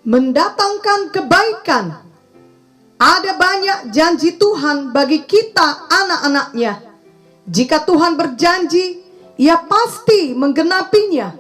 mendatangkan kebaikan. Ada banyak janji Tuhan bagi kita anak-anaknya. Jika Tuhan berjanji, Ia pasti menggenapinya.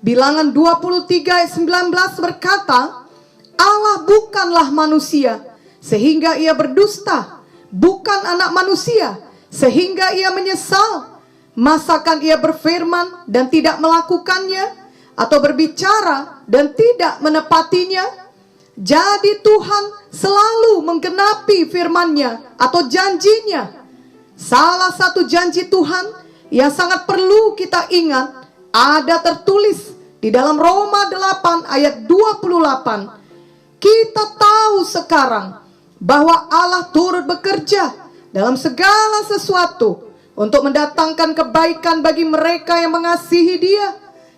Bilangan 23 ayat 19 berkata, Allah bukanlah manusia sehingga Ia berdusta, bukan anak manusia sehingga Ia menyesal. Masakan Ia berfirman dan tidak melakukannya, atau berbicara dan tidak menepatinya? Jadi Tuhan selalu menggenapi firman-Nya atau janjinya. Salah satu janji Tuhan yang sangat perlu kita ingat ada tertulis di dalam Roma 8 ayat 28. Kita tahu sekarang bahwa Allah turut bekerja dalam segala sesuatu untuk mendatangkan kebaikan bagi mereka yang mengasihi Dia,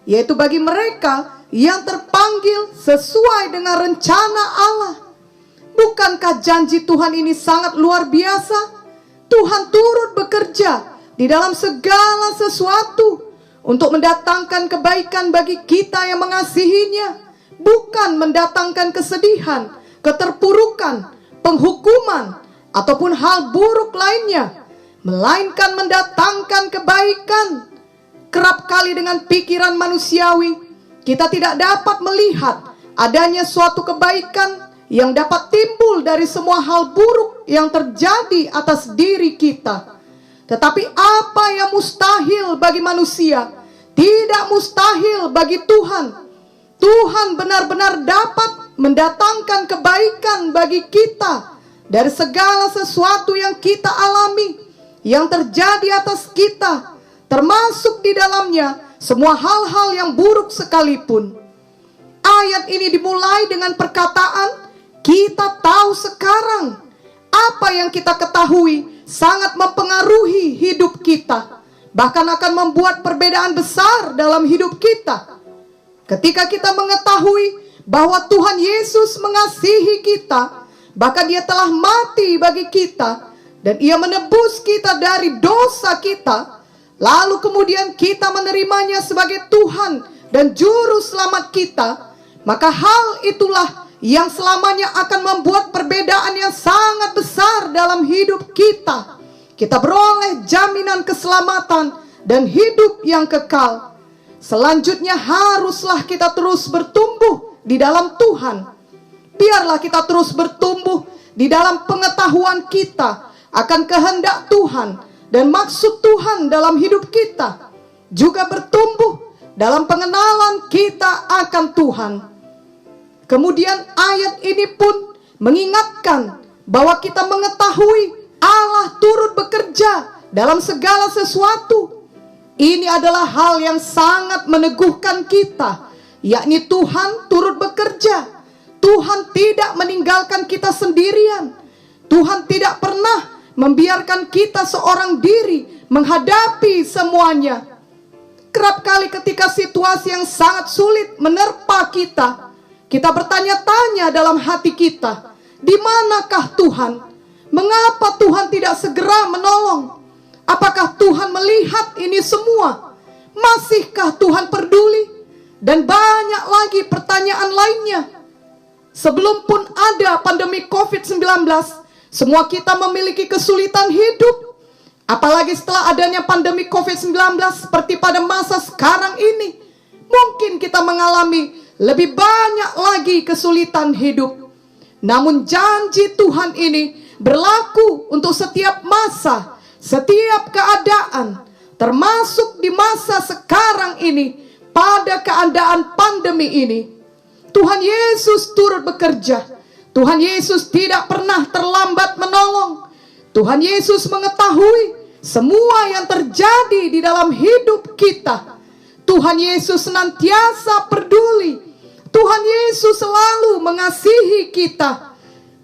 yaitu bagi mereka yang terpanggil sesuai dengan rencana Allah. Bukankah janji Tuhan ini sangat luar biasa? Tuhan turut bekerja di dalam segala sesuatu untuk mendatangkan kebaikan bagi kita yang mengasihinya, bukan mendatangkan kesedihan, keterpurukan, penghukuman, ataupun hal buruk lainnya, melainkan mendatangkan kebaikan. Kerap kali dengan pikiran manusiawi, kita tidak dapat melihat adanya suatu kebaikan yang dapat timbul dari semua hal buruk yang terjadi atas diri kita. Tetapi apa yang mustahil bagi manusia, tidak mustahil bagi Tuhan. Tuhan benar-benar dapat mendatangkan kebaikan bagi kita dari segala sesuatu yang kita alami, yang terjadi atas kita, termasuk di dalamnya semua hal-hal yang buruk sekalipun. Ayat ini dimulai dengan perkataan, kita tahu sekarang. Apa yang kita ketahui sangat mempengaruhi hidup kita, bahkan akan membuat perbedaan besar dalam hidup kita. Ketika kita mengetahui bahwa Tuhan Yesus mengasihi kita, bahkan Dia telah mati bagi kita, dan Ia menebus kita dari dosa kita, lalu kemudian kita menerimanya sebagai Tuhan dan Juru Selamat kita, maka hal itulah yang selamanya akan membuat perbedaan yang sangat besar dalam hidup kita. Kita beroleh jaminan keselamatan dan hidup yang kekal. Selanjutnya haruslah kita terus bertumbuh di dalam Tuhan. Biarlah kita terus bertumbuh di dalam pengetahuan kita akan kehendak Tuhan dan maksud Tuhan dalam hidup kita, juga bertumbuh dalam pengenalan kita akan Tuhan. Kemudian ayat ini pun mengingatkan bahwa kita mengetahui Allah turut bekerja dalam segala sesuatu. Ini adalah hal yang sangat meneguhkan kita, yakni Tuhan turut bekerja. Tuhan tidak meninggalkan kita sendirian. Tuhan tidak pernah membiarkan kita seorang diri menghadapi semuanya. Kerap kali ketika situasi yang sangat sulit menerpa kita, kita bertanya-tanya dalam hati kita, di manakah Tuhan? Mengapa Tuhan tidak segera menolong? Apakah Tuhan melihat ini semua? Masihkah Tuhan peduli? Dan banyak lagi pertanyaan lainnya. Sebelum pun ada pandemi COVID-19, semua kita memiliki kesulitan hidup. Apalagi setelah adanya pandemi COVID-19 seperti pada masa sekarang ini, mungkin kita mengalami lebih banyak lagi kesulitan hidup. Namun janji Tuhan ini berlaku untuk setiap masa, setiap keadaan, termasuk di masa sekarang ini, pada keadaan pandemi ini. Tuhan Yesus turut bekerja. Tuhan Yesus tidak pernah terlambat menolong. Tuhan Yesus mengetahui semua yang terjadi di dalam hidup kita. Tuhan Yesus senantiasa peduli. Tuhan Yesus selalu mengasihi kita.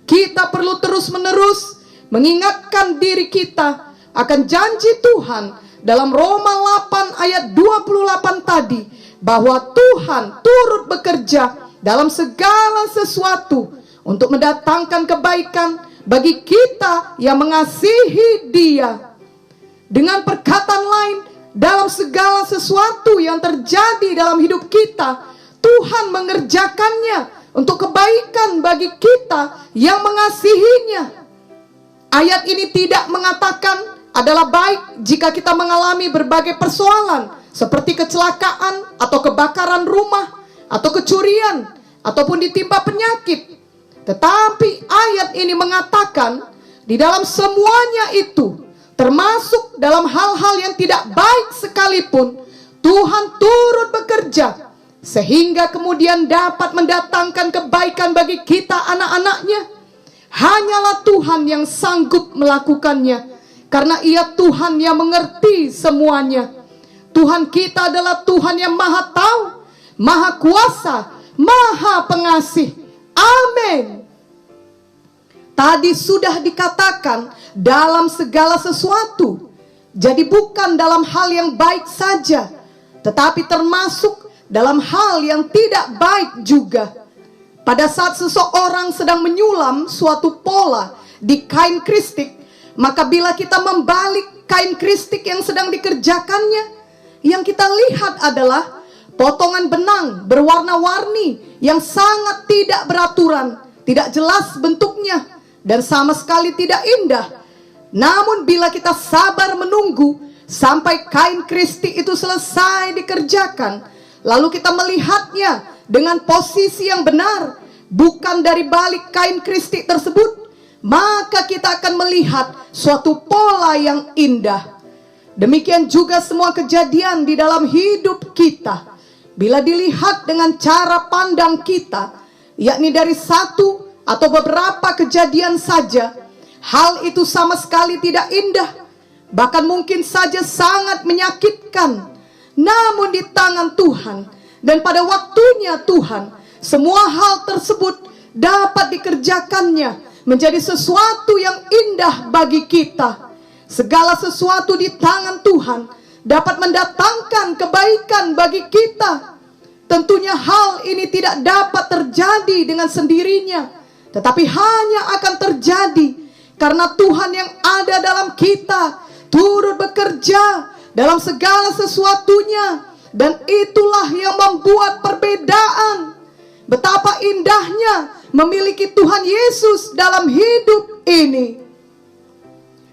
Kita perlu terus-menerus mengingatkan diri kita akan janji Tuhan dalam Roma 8 ayat 28 tadi, bahwa Tuhan turut bekerja dalam segala sesuatu untuk mendatangkan kebaikan bagi kita yang mengasihi Dia. Dengan perkataan lain, dalam segala sesuatu yang terjadi dalam hidup kita, Tuhan mengerjakannya untuk kebaikan bagi kita yang mengasihinya. Ayat ini tidak mengatakan adalah baik jika kita mengalami berbagai persoalan seperti kecelakaan atau kebakaran rumah atau kecurian ataupun ditimpa penyakit. Tetapi ayat ini mengatakan di dalam semuanya itu, termasuk dalam hal-hal yang tidak baik sekalipun, Tuhan turut bekerja sehingga kemudian dapat mendatangkan kebaikan bagi kita anak-anaknya. Hanyalah Tuhan yang sanggup melakukannya, karena Ia Tuhan yang mengerti semuanya. Tuhan kita adalah Tuhan yang Maha Tahu, Maha Kuasa, Maha Pengasih. Amin. Tadi sudah dikatakan dalam segala sesuatu. Jadi bukan dalam hal yang baik saja, tetapi termasuk dalam hal yang tidak baik juga. Pada saat seseorang sedang menyulam suatu pola di kain kristik, maka bila kita membalik kain kristik yang sedang dikerjakannya, yang kita lihat adalah potongan benang berwarna-warni yang sangat tidak beraturan, tidak jelas bentuknya, dan sama sekali tidak indah. Namun bila kita sabar menunggu sampai kain kristik itu selesai dikerjakan, lalu kita melihatnya dengan posisi yang benar, bukan dari balik kain kristik tersebut, maka kita akan melihat suatu pola yang indah. Demikian juga semua kejadian di dalam hidup kita, bila dilihat dengan cara pandang kita, yakni dari satu atau beberapa kejadian saja, hal itu sama sekali tidak indah, bahkan mungkin saja sangat menyakitkan. Namun di tangan Tuhan dan pada waktunya Tuhan, semua hal tersebut dapat dikerjakannya menjadi sesuatu yang indah bagi kita. Segala sesuatu di tangan Tuhan dapat mendatangkan kebaikan bagi kita. Tentunya hal ini tidak dapat terjadi dengan sendirinya, tetapi hanya akan terjadi karena Tuhan yang ada dalam kita turut bekerja dalam segala sesuatunya. Dan itulah yang membuat perbedaan. Betapa indahnya memiliki Tuhan Yesus dalam hidup ini.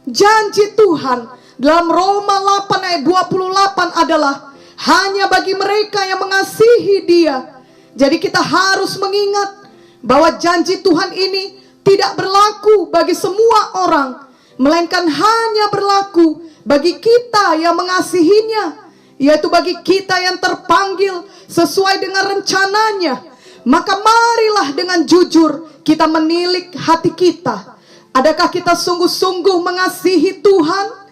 Janji Tuhan dalam Roma 8 ayat 28 adalah hanya bagi mereka yang mengasihi Dia. Jadi kita harus mengingat bahwa janji Tuhan ini tidak berlaku bagi semua orang, melainkan hanya berlaku bagi kita yang mengasihinya, yaitu bagi kita yang terpanggil sesuai dengan rencananya. Maka marilah dengan jujur kita menilik hati kita. Adakah kita sungguh-sungguh mengasihi Tuhan?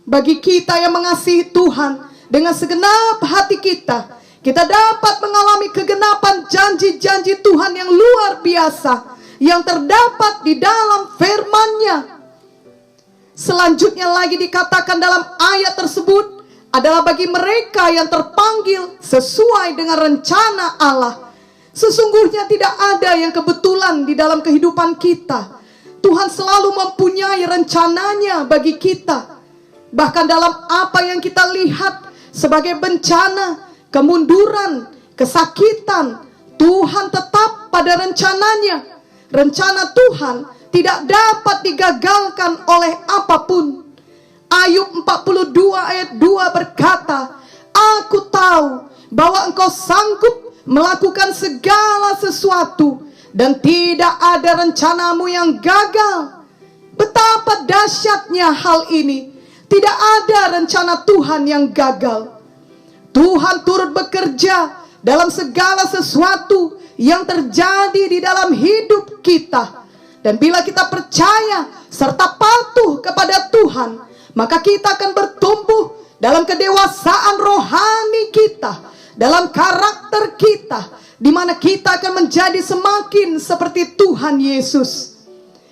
Bagi kita yang mengasihi Tuhan dengan segenap hati kita, kita dapat mengalami kegenapan janji-janji Tuhan yang luar biasa yang terdapat di dalam firman-Nya. Selanjutnya lagi dikatakan dalam ayat tersebut adalah bagi mereka yang terpanggil sesuai dengan rencana Allah. Sesungguhnya tidak ada yang kebetulan di dalam kehidupan kita. Tuhan selalu mempunyai rencananya bagi kita. Bahkan dalam apa yang kita lihat sebagai bencana, kemunduran, kesakitan, Tuhan tetap pada rencananya. Rencana Tuhan tidak dapat digagalkan oleh apapun. Ayub 42 ayat 2 berkata, "Aku tahu bahwa Engkau sanggup melakukan segala sesuatu, dan tidak ada rencanamu yang gagal." Betapa dahsyatnya hal ini. Tidak ada rencana Tuhan yang gagal. Tuhan turut bekerja dalam segala sesuatu yang terjadi di dalam hidup kita. Dan bila kita percaya serta patuh kepada Tuhan, maka kita akan bertumbuh dalam kedewasaan rohani kita, dalam karakter kita, di mana kita akan menjadi semakin seperti Tuhan Yesus.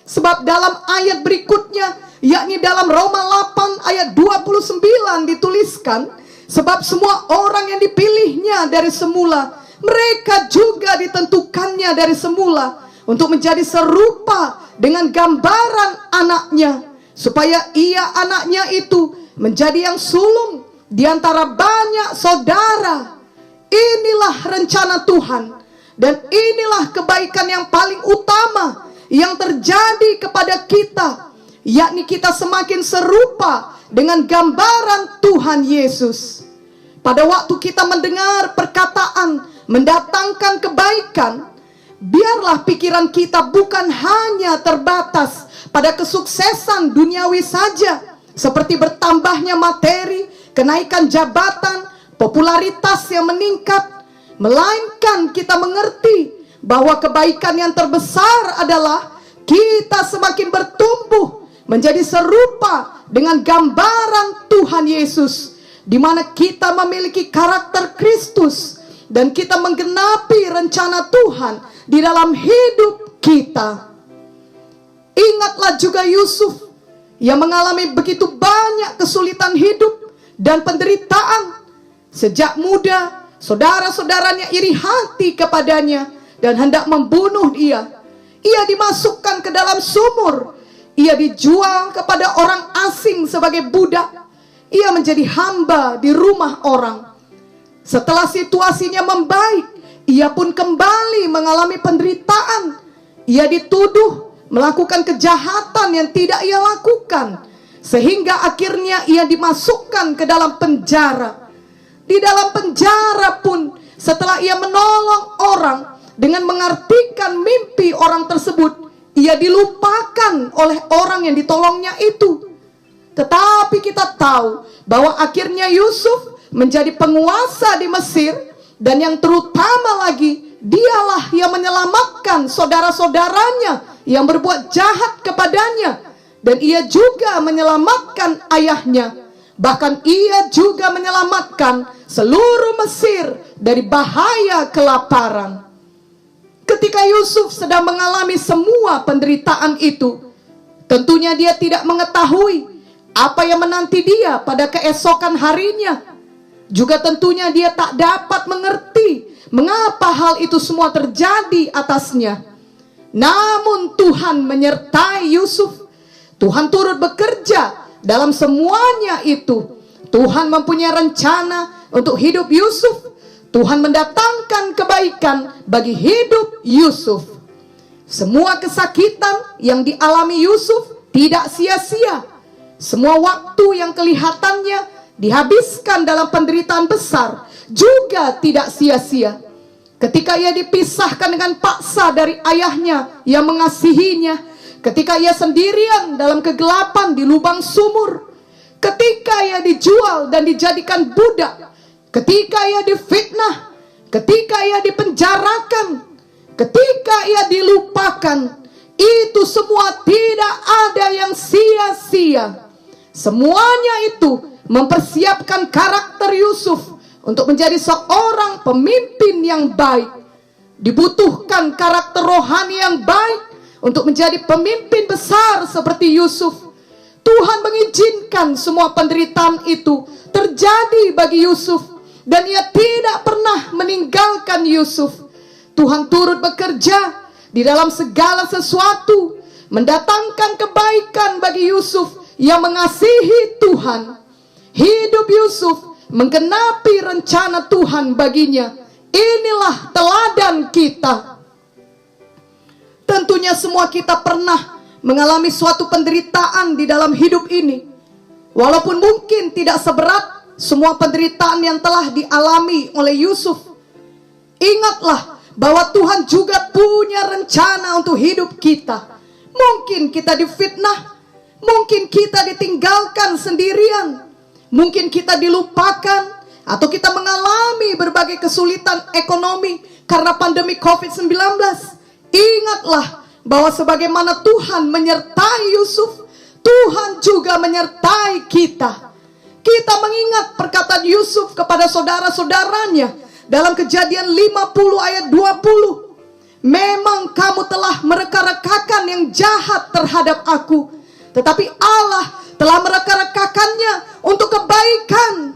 Sebab dalam ayat berikutnya, yakni dalam Roma 8 ayat 29 dituliskan, sebab semua orang yang dipilihnya dari semula, mereka juga ditentukannya dari semula untuk menjadi serupa dengan gambaran anaknya, supaya ia anaknya itu menjadi yang sulung di antara banyak saudara. Inilah rencana Tuhan Dan inilah kebaikan yang paling utama yang terjadi kepada kita, yakni kita semakin serupa dengan gambaran Tuhan Yesus. Pada waktu kita mendengar perkataan mendatangkan kebaikan, biarlah pikiran kita bukan hanya terbatas pada kesuksesan duniawi saja, seperti bertambahnya materi, kenaikan jabatan, popularitas yang meningkat, melainkan kita mengerti bahwa kebaikan yang terbesar adalah kita semakin bertumbuh menjadi serupa dengan gambaran Tuhan Yesus, di mana kita memiliki karakter Kristus dan kita menggenapi rencana Tuhan di dalam hidup kita. Ingatlah juga Yusuf yang mengalami begitu banyak kesulitan hidup dan penderitaan. Sejak muda, saudara-saudaranya iri hati kepadanya dan hendak membunuh dia. Ia dimasukkan ke dalam sumur. Ia dijual kepada orang asing sebagai budak. Ia menjadi hamba di rumah orang. Setelah situasinya membaik, ia pun kembali mengalami penderitaan. Ia dituduh melakukan kejahatan yang tidak ia lakukan, sehingga akhirnya ia dimasukkan ke dalam penjara. Di dalam penjara pun, setelah ia menolong orang dengan mengartikan mimpi orang tersebut, ia dilupakan oleh orang yang ditolongnya itu. Tetapi kita tahu bahwa akhirnya Yusuf menjadi penguasa di Mesir, dan yang terutama lagi, dialah yang menyelamatkan saudara-saudaranya yang berbuat jahat kepadanya, dan ia juga menyelamatkan ayahnya. Bahkan ia juga menyelamatkan seluruh Mesir dari bahaya kelaparan. Ketika Yusuf sedang mengalami semua penderitaan itu, tentunya dia tidak mengetahui apa yang menanti dia pada keesokan harinya. Juga tentunya dia tak dapat mengerti mengapa hal itu semua terjadi atasnya. Namun Tuhan menyertai Yusuf. Tuhan turut bekerja dalam semuanya itu. Tuhan mempunyai rencana untuk hidup Yusuf. Tuhan mendatangkan kebaikan bagi hidup Yusuf. Semua kesakitan yang dialami Yusuf tidak sia-sia. Semua waktu yang kelihatannya dihabiskan dalam penderitaan besar juga tidak sia-sia. Ketika ia dipisahkan dengan paksa dari ayahnya yang mengasihinya, ketika ia sendirian dalam kegelapan di lubang sumur, ketika ia dijual dan dijadikan budak, ketika ia difitnah, ketika ia dipenjarakan, ketika ia dilupakan, itu semua tidak ada yang sia-sia. Semuanya itu mempersiapkan karakter Yusuf untuk menjadi seorang pemimpin yang baik. Dibutuhkan karakter rohani yang baik untuk menjadi pemimpin besar seperti Yusuf. Tuhan mengizinkan semua penderitaan itu terjadi bagi Yusuf, dan ia tidak pernah meninggalkan Yusuf. Tuhan turut bekerja di dalam segala sesuatu, mendatangkan kebaikan bagi Yusuf yang mengasihi Tuhan. Hidup Yusuf menggenapi rencana Tuhan baginya. Inilah teladan kita. Tentunya semua kita pernah mengalami suatu penderitaan di dalam hidup ini. Walaupun mungkin tidak seberat semua penderitaan yang telah dialami oleh Yusuf, ingatlah bahwa Tuhan juga punya rencana untuk hidup kita. Mungkin kita difitnah, mungkin kita ditinggalkan sendirian, mungkin kita dilupakan, atau kita mengalami berbagai kesulitan ekonomi karena pandemi COVID-19. Ingatlah bahwa sebagaimana Tuhan menyertai Yusuf, Tuhan juga menyertai kita. Kita mengingat perkataan Yusuf kepada saudara-saudaranya dalam Kejadian 50 ayat 20. Memang kamu telah mereka-rekakan yang jahat terhadap aku, tetapi Allah telah mereka-rekakannya untuk kebaikan,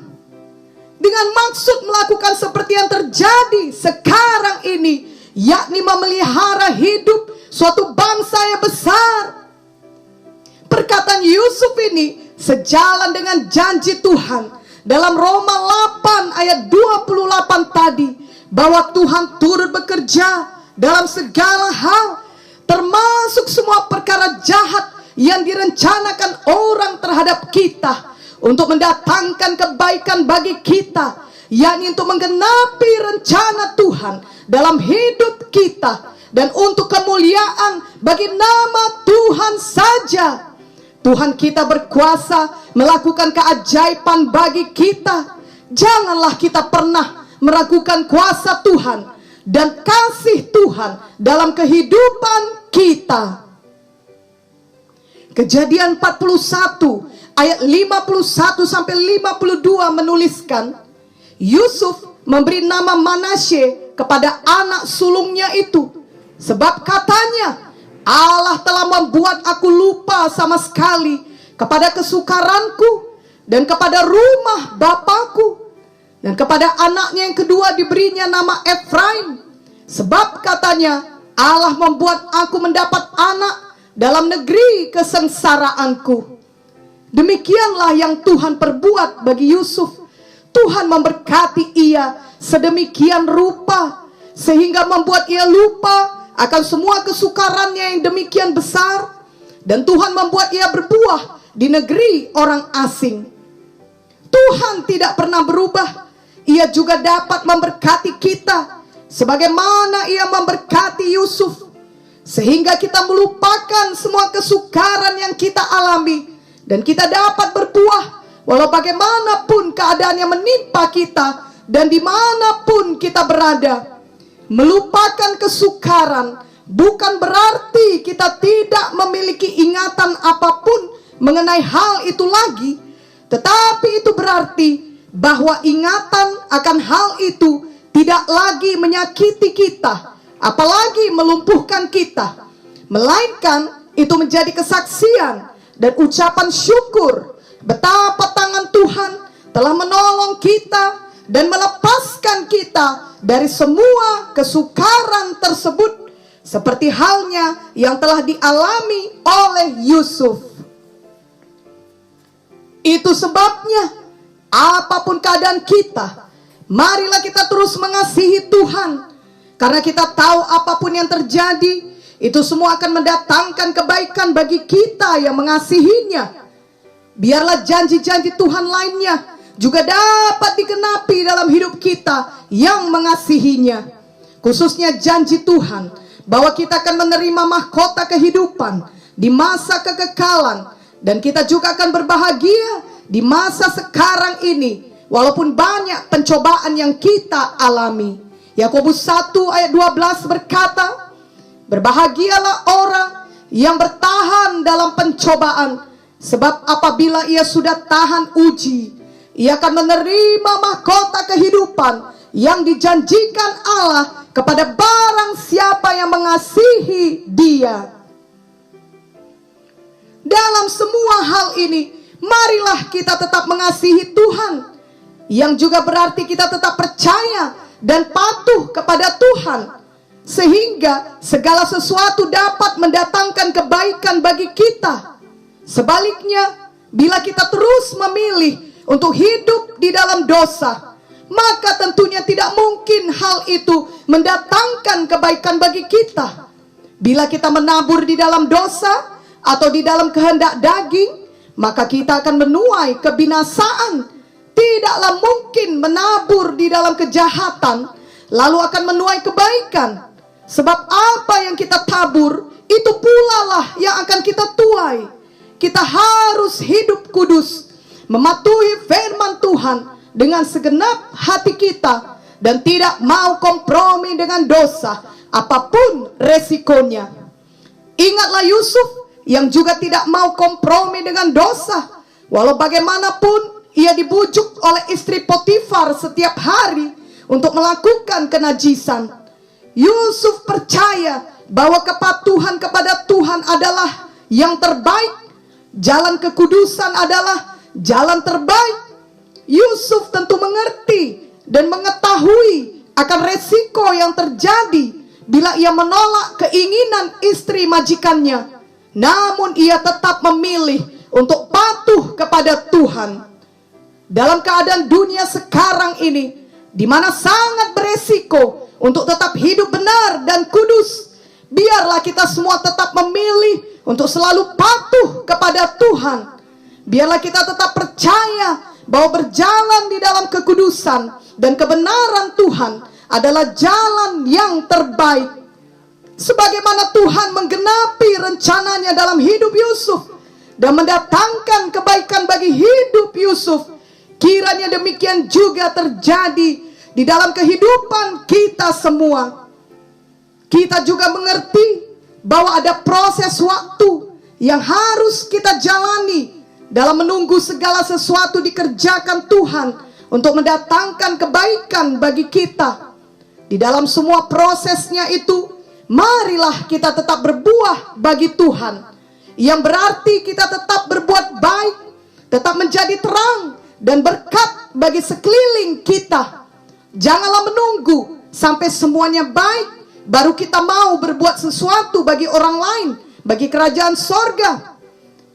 dengan maksud melakukan seperti yang terjadi sekarang ini, yakni memelihara hidup suatu bangsa yang besar. Perkataan Yusuf ini sejalan dengan janji Tuhan dalam Roma 8 ayat 28 tadi, bahwa Tuhan turut bekerja dalam segala hal, termasuk semua perkara jahat yang direncanakan orang terhadap kita untuk mendatangkan kebaikan bagi kita, yakni untuk menggenapi rencana Tuhan dalam hidup kita dan untuk kemuliaan bagi nama Tuhan saja. Tuhan kita berkuasa melakukan keajaiban bagi kita. Janganlah kita pernah meragukan kuasa Tuhan dan kasih Tuhan dalam kehidupan kita. Kejadian 41 ayat 51 sampai 52 menuliskan, Yusuf memberi nama Manasye kepada anak sulungnya itu, sebab katanya, Allah telah membuat aku lupa sama sekali kepada kesukaranku dan kepada rumah bapakku. Dan kepada anaknya yang kedua diberinya nama Efraim, sebab katanya, Allah membuat aku mendapat anak dalam negeri kesengsaraanku. Demikianlah yang Tuhan perbuat bagi Yusuf. Tuhan memberkati ia sedemikian rupa, sehingga membuat ia lupa akan semua kesukarannya yang demikian besar. Dan Tuhan membuat ia berbuah di negeri orang asing. Tuhan tidak pernah berubah. Ia juga dapat memberkati kita sebagaimana ia memberkati Yusuf, sehingga kita melupakan semua kesukaran yang kita alami, dan kita dapat berbuah walau bagaimanapun keadaan yang menimpa kita dan dimanapun kita berada. Melupakan kesukaran bukan berarti kita tidak memiliki ingatan apapun mengenai hal itu lagi, tetapi itu berarti bahwa ingatan akan hal itu tidak lagi menyakiti kita, apalagi melumpuhkan kita, melainkan itu menjadi kesaksian dan ucapan syukur betapa tangan Tuhan telah menolong kita dan melepaskan kita dari semua kesukaran tersebut, seperti halnya yang telah dialami oleh Yusuf. Itu sebabnya apapun keadaan kita, marilah kita terus mengasihi Tuhan, karena kita tahu apapun yang terjadi, itu semua akan mendatangkan kebaikan bagi kita yang mengasihinya. Biarlah janji-janji Tuhan lainnya juga dapat digenapi dalam hidup kita yang mengasihinya. Khususnya janji Tuhan bahwa kita akan menerima mahkota kehidupan di masa kekekalan, dan kita juga akan berbahagia di masa sekarang ini walaupun banyak pencobaan yang kita alami. Yakobus 1 ayat 12 berkata, berbahagialah orang yang bertahan dalam pencobaan, sebab apabila ia sudah tahan uji, ia akan menerima mahkota kehidupan yang dijanjikan Allah kepada barang siapa yang mengasihi Dia. Dalam semua hal ini, marilah kita tetap mengasihi Tuhan, yang juga berarti kita tetap percaya dan patuh kepada Tuhan, sehingga segala sesuatu dapat mendatangkan kebaikan bagi kita. Sebaliknya, bila kita terus memilih untuk hidup di dalam dosa, maka tentunya tidak mungkin hal itu mendatangkan kebaikan bagi kita. Bila kita menabur di dalam dosa atau di dalam kehendak daging, maka kita akan menuai kebinasaan. Tidaklah mungkin menabur di dalam kejahatan lalu akan menuai kebaikan. Sebab apa yang kita tabur, itu pula lah yang akan kita tuai. Kita harus hidup kudus, mematuhi firman Tuhan dengan segenap hati kita, dan tidak mau kompromi dengan dosa apapun resikonya. Ingatlah Yusuf yang juga tidak mau kompromi dengan dosa, walau bagaimanapun ia dibujuk oleh istri Potifar setiap hari untuk melakukan kenajisan. Yusuf percaya bahwa kepatuhan kepada Tuhan adalah yang terbaik. Jalan kekudusan adalah jalan terbaik. Yusuf tentu mengerti dan mengetahui akan resiko yang terjadi bila ia menolak keinginan istri majikannya. Namun ia tetap memilih untuk patuh kepada Tuhan. Dalam keadaan dunia sekarang ini, di mana sangat beresiko untuk tetap hidup benar dan kudus. Biarlah kita semua tetap memilih untuk selalu patuh kepada Tuhan. Biarlah kita tetap percaya bahwa berjalan di dalam kekudusan dan kebenaran Tuhan adalah jalan yang terbaik. Sebagaimana Tuhan menggenapi rencananya dalam hidup Yusuf dan mendatangkan kebaikan bagi hidup Yusuf, kiranya demikian juga terjadi di dalam kehidupan kita semua. Kita juga mengerti bahwa ada proses waktu yang harus kita jalani dalam menunggu segala sesuatu dikerjakan Tuhan untuk mendatangkan kebaikan bagi kita. Di dalam semua prosesnya itu, marilah kita tetap berbuah bagi Tuhan, yang berarti kita tetap berbuat baik, tetap menjadi terang dan berkat bagi sekeliling kita. Janganlah menunggu sampai semuanya baik baru kita mau berbuat sesuatu bagi orang lain, bagi kerajaan sorga.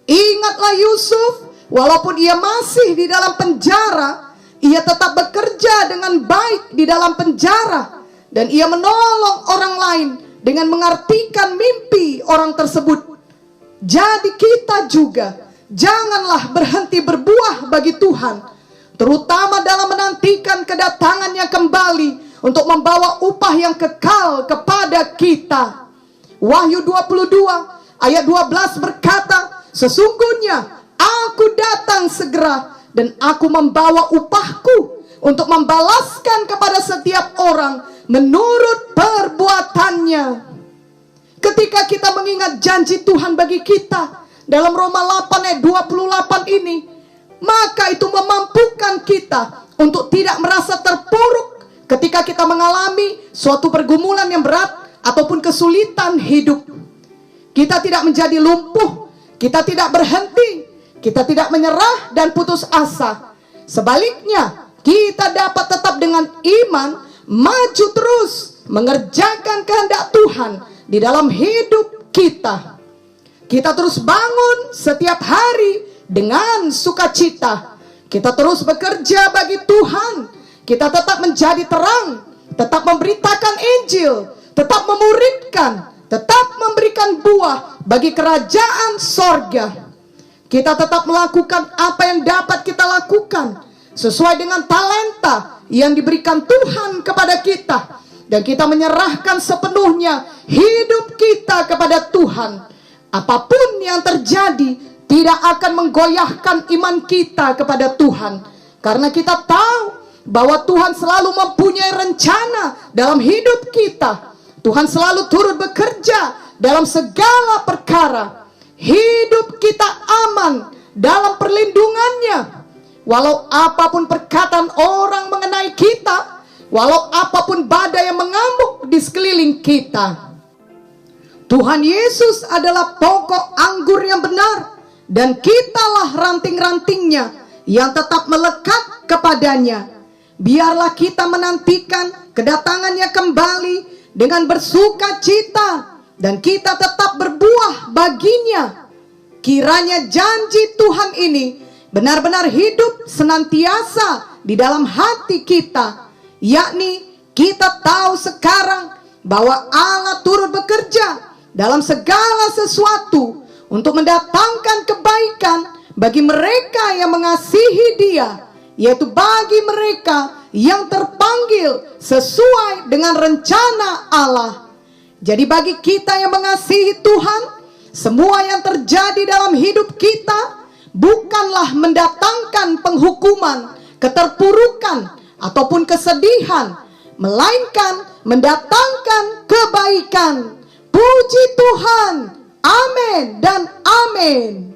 Ingatlah Yusuf, walaupun ia masih di dalam penjara, ia tetap bekerja dengan baik di dalam penjara, dan ia menolong orang lain dengan mengartikan mimpi orang tersebut. Jadi kita juga janganlah berhenti berbuah bagi Tuhan, terutama dalam menantikan kedatangannya kembali untuk membawa upah yang kekal kepada kita. Wahyu 22 ayat 12 berkata, sesungguhnya aku datang segera dan aku membawa upahku untuk membalaskan kepada setiap orang menurut perbuatannya. Ketika kita mengingat janji Tuhan bagi kita dalam Roma 8 ayat 28 ini, maka itu memampukan kita untuk tidak merasa terpuruk ketika kita mengalami suatu pergumulan yang berat ataupun kesulitan hidup. Kita tidak menjadi lumpuh, kita tidak berhenti, kita tidak menyerah dan putus asa. Sebaliknya, kita dapat tetap dengan iman maju terus mengerjakan kehendak Tuhan di dalam hidup kita. Kita terus bangun setiap hari dengan sukacita. Kita terus bekerja bagi Tuhan. Kita tetap menjadi terang, tetap memberitakan Injil, tetap memuridkan, tetap memberikan buah bagi kerajaan sorga. Kita tetap melakukan apa yang dapat kita lakukan sesuai dengan talenta yang diberikan Tuhan kepada kita, dan kita menyerahkan sepenuhnya hidup kita kepada Tuhan. Apapun yang terjadi tidak akan menggoyahkan iman kita kepada Tuhan, karena kita tahu bahwa Tuhan selalu mempunyai rencana dalam hidup kita. Tuhan selalu turut bekerja dalam segala perkara. Hidup kita aman dalam perlindungannya. Walau apapun perkataan orang mengenai kita, walau apapun badai yang mengamuk di sekeliling kita, Tuhan Yesus adalah pokok anggur yang benar, dan kitalah ranting-rantingnya yang tetap melekat kepadanya. Biarlah kita menantikan kedatangannya kembali dengan bersuka cita, dan kita tetap berbuah baginya. Kiranya janji Tuhan ini benar-benar hidup senantiasa di dalam hati kita, yakni kita tahu sekarang bahwa Allah turut bekerja dalam segala sesuatu untuk mendatangkan kebaikan bagi mereka yang mengasihi Dia, yaitu bagi mereka yang terpanggil sesuai dengan rencana Allah. Jadi bagi kita yang mengasihi Tuhan, semua yang terjadi dalam hidup kita bukanlah mendatangkan penghukuman, keterpurukan, ataupun kesedihan, melainkan mendatangkan kebaikan. Puji Tuhan. Amin dan amin.